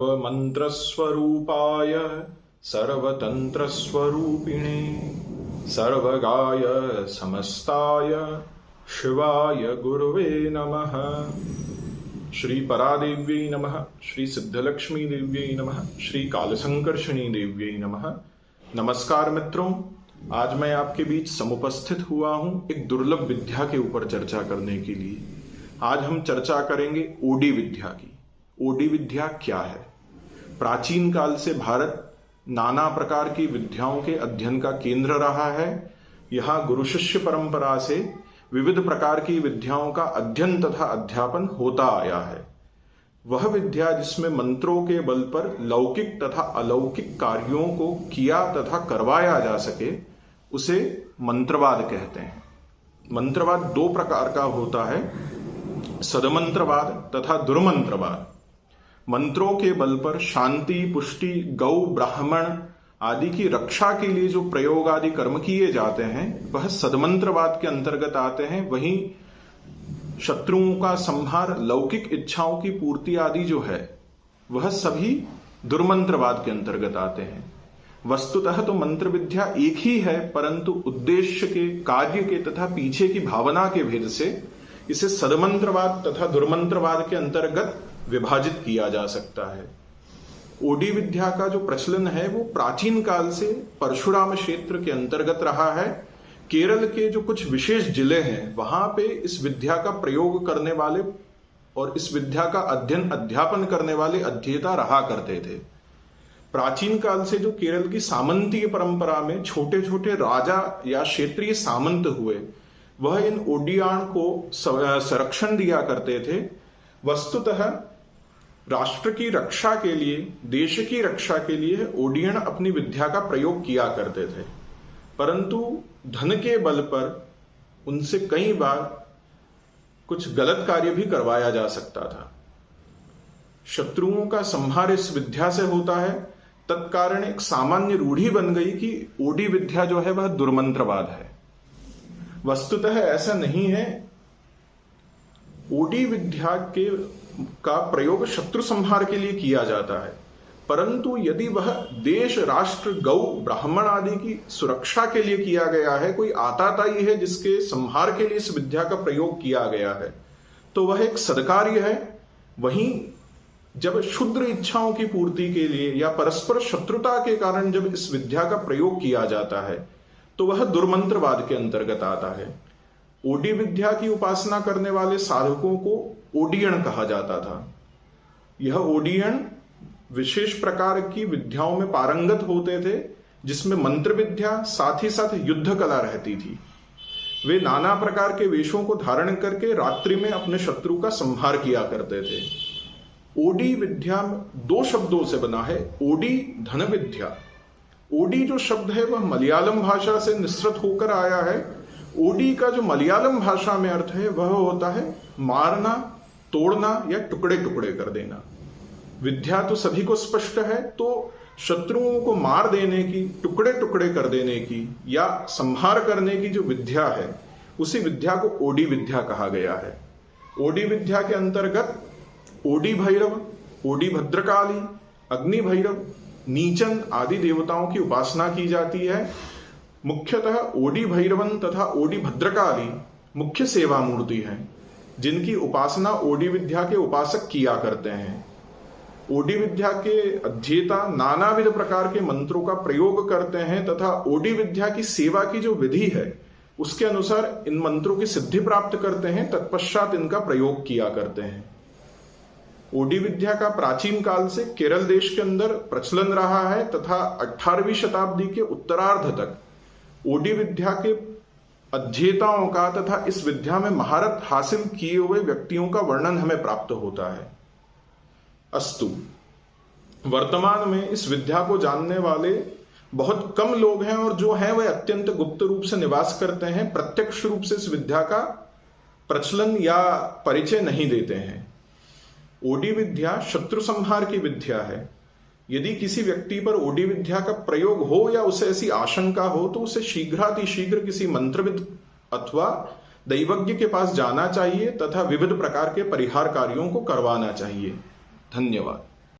मंत्रस्वरूपाय सर्वतंत्रस्वरूपिणे सर्वगाय समस्ताय शिवाय गुरुवे नमः। श्री परादेव्यै नमः। श्री सिद्धलक्ष्मी देव्यै नमः। श्री कालसंकर्षणी देव्यै नमः। नमस्कार मित्रों, आज मैं आपके बीच समुपस्थित हुआ हूं एक दुर्लभ विद्या के ऊपर चर्चा करने के लिए। आज हम चर्चा करेंगे ओडी विद्या की। ओडी विद्या क्या है? प्राचीन काल से भारत नाना प्रकार की विद्याओं के अध्ययन का केंद्र रहा है। यहाँ गुरु शिष्य परंपरा से विविध प्रकार की विद्याओं का अध्ययन तथा अध्यापन होता आया है। वह विद्या जिसमें मंत्रों के बल पर लौकिक तथा अलौकिक कार्यों को किया तथा करवाया जा सके, उसे मंत्रवाद कहते हैं। मंत्रवाद दो प्रकार का होता है, सदमंत्रवाद तथा दुर्मंत्रवाद। मंत्रों के बल पर शांति, पुष्टि, गौ, ब्राह्मण आदि की रक्षा के लिए जो प्रयोग आदि कर्म किए जाते हैं, वह सदमंत्रवाद के अंतर्गत आते हैं। वहीं शत्रुओं का संहार, लौकिक इच्छाओं की पूर्ति आदि जो है, वह सभी दुर्मंत्रवाद के अंतर्गत आते हैं। वस्तुतः तो मंत्र विद्या एक ही है, परंतु उद्देश्य के, कार्य के तथा पीछे की भावना के भेद से इसे सदमंत्रवाद तथा दुर्मंत्रवाद के अंतर्गत विभाजित किया जा सकता है। ओडी विद्या का जो प्रचलन है वो प्राचीन काल से परशुराम क्षेत्र के अंतर्गत रहा है। केरल के जो कुछ विशेष जिले हैं, वहां पे इस विद्या का प्रयोग करने वाले और इस विद्या का अध्ययन अध्यापन करने वाले अध्येता रहा करते थे। प्राचीन काल से जो केरल की सामंतीय परंपरा में छोटे छोटे राजा या क्षेत्रीय सामंत हुए, वह इन ओडियान को संरक्षण दिया करते थे। वस्तुतः राष्ट्र की रक्षा के लिए, देश की रक्षा के लिए ओडियन अपनी विद्या का प्रयोग किया करते थे, परंतु धन के बल पर उनसे कई बार कुछ गलत कार्य भी करवाया जा सकता था। शत्रुओं का संहार इस विद्या से होता है। तत्कारण एक सामान्य रूढ़ी बन गई कि ओडी विद्या जो है वह दुर्मंत्रवाद है। वस्तुतः ऐसा नहीं है। ओडी विद्या का प्रयोग शत्रु संहार के लिए किया जाता है, परंतु यदि वह देश, राष्ट्र, गौ, ब्राह्मण आदि की सुरक्षा के लिए किया गया है, कोई आताताई है जिसके संहार के लिए इस विद्या का प्रयोग किया गया है, तो वह एक सदकार्य है। वहीं जब क्षुद्र इच्छाओं की पूर्ति के लिए या परस्पर शत्रुता के कारण जब इस विद्या का प्रयोग किया जाता है, तो वह दुर्मंत्रवाद के अंतर्गत आता है। ओडी विद्या की उपासना करने वाले साधकों को ओडियन कहा जाता था। यह ओडियन विशेष प्रकार की विद्याओं में पारंगत होते थे, जिसमें मंत्र विद्या साथ ही साथ युद्ध कला रहती थी। वे नाना प्रकार के वेशों को धारण करके रात्रि में अपने शत्रु का संहार किया करते थे। ओडी विद्या दो शब्दों से बना है, ओडी धन विद्या। ओडी जो शब्द है वह मलयालम भाषा से निस्सृत होकर आया है। ओडी का जो मलयालम भाषा में अर्थ है वह होता है मारना, तोड़ना या टुकड़े टुकड़े कर देना। विद्या तो सभी को स्पष्ट है, तो शत्रुओं को मार देने की, टुकड़े टुकड़े कर देने की या संहार करने की जो विद्या है, उसी विद्या को ओडी विद्या कहा गया है। ओडी विद्या के अंतर्गत ओडी भैरव, ओडी भद्रकाली, अग्नि भैरव, नीचन आदि देवताओं की उपासना की जाती है। मुख्यतः ओडी भैरवन तथा ओडी भद्रकाली मुख्य सेवा मूर्ति हैं, जिनकी उपासना ओडी विद्या के उपासक किया करते हैं। ओडी विद्या के अध्येता नानाविध प्रकार के मंत्रों का प्रयोग करते हैं तथा ओडी विद्या की सेवा की जो विधि है, उसके अनुसार इन मंत्रों की सिद्धि प्राप्त करते हैं। तत्पश्चात इनका प्रयोग किया करते हैं। ओडी विद्या का प्राचीन काल से केरल देश के अंदर प्रचलन रहा है तथा 18वीं शताब्दी के उत्तरार्ध तक ओडी विद्या के अध्येताओं का तथा इस विद्या में महारत हासिल किए हुए व्यक्तियों का वर्णन हमें प्राप्त होता है। अस्तु, वर्तमान में इस विद्या को जानने वाले बहुत कम लोग हैं, और जो हैं वह अत्यंत गुप्त रूप से निवास करते हैं, प्रत्यक्ष रूप से इस विद्या का प्रचलन या परिचय नहीं देते हैं। ओडी विद्या शत्रु संहार की विद्या है। यदि किसी व्यक्ति पर ओडी विद्या का प्रयोग हो या उसे ऐसी आशंका हो, तो उसे शीघ्रातिशीघ्र किसी मंत्रविद अथवा दैवज्ञ के पास जाना चाहिए तथा विविध प्रकार के परिहार कार्यों को करवाना चाहिए। धन्यवाद।